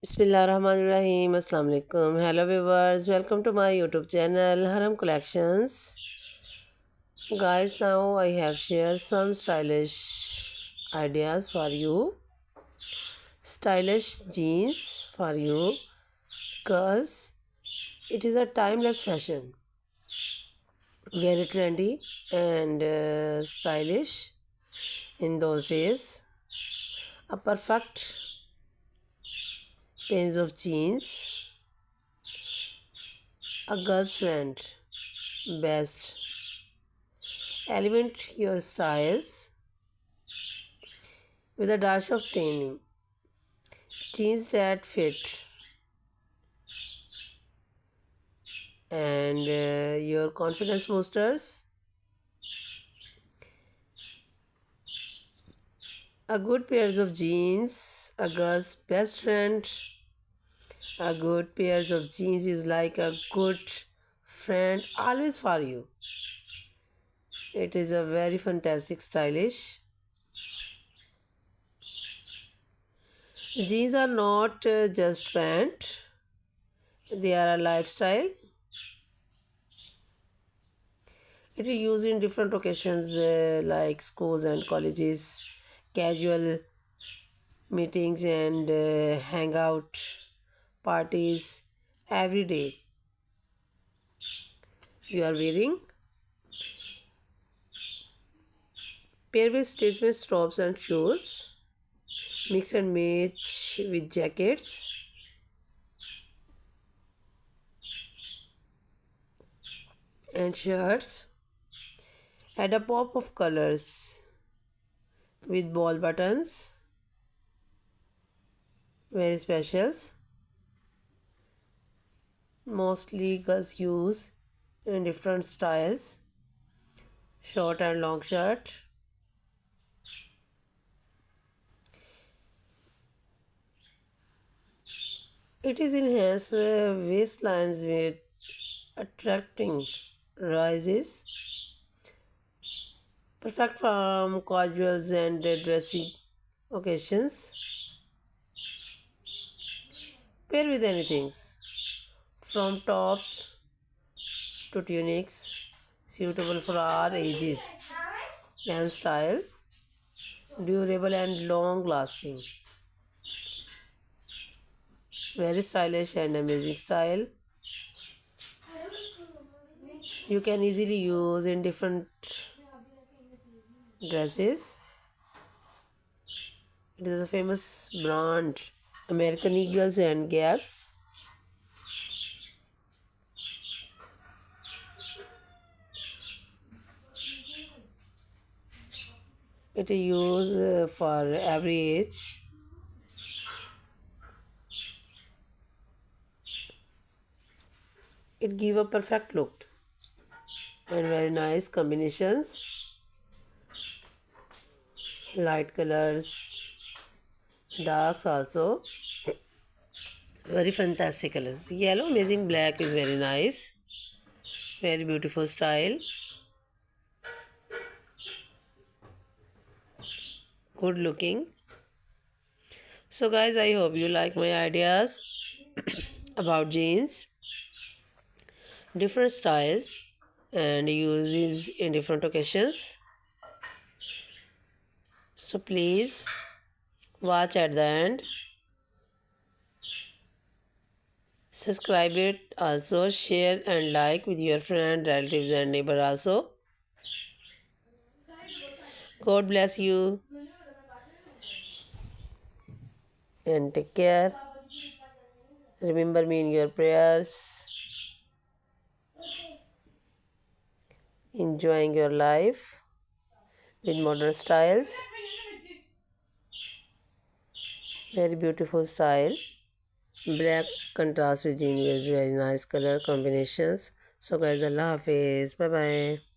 Bismillahirrahmanirrahim. Assalamu alaikum. Hello viewers. Welcome to my YouTube channel Haram Collections. Guys, now I have shared some stylish ideas for you. Stylish jeans for you because it is a timeless fashion. Very trendy and stylish in those days. A perfect pair of jeans. A girl's friend. Best. Element your styles with a dash of training. Jeans that fit and your confidence boosters. A good pairs of jeans, a girl's best friend. A good pairs of jeans is like a good friend always for you. It is a very fantastic stylish. Jeans are not just pant. They are a lifestyle. It is used in different occasions like schools and colleges, casual meetings and hangout parties every day. You are wearing pair with stitched tops and shoes, mix and match with jackets and shirts. Add a pop of colors with ball buttons, very specials. Mostly girls use in different styles, short and long shirt. It is enhanced waistlines with attracting rises, perfect from casuals and dressing occasions. Pair with anything from tops to tunics, suitable for all ages and style, durable and long lasting. Very stylish and amazing style. You can easily use in different dresses. It is a famous brand, American Eagles and Gaps. It is used for every age. It give a perfect look and very nice combinations, light colors, darks also, very fantastic colors. Yellow, amazing black is very nice, very beautiful style, good looking. So guys, I hope you like my ideas about jeans, different styles and uses in different occasions. So please watch at the end. Subscribe it also, share and like with your friend, relatives and neighbor also. God bless you and take care. Remember me in your prayers. Enjoying your life with modern styles. Very beautiful style. Black contrast with jeans, very nice color combinations. So guys, Allah Hafiz. Bye bye.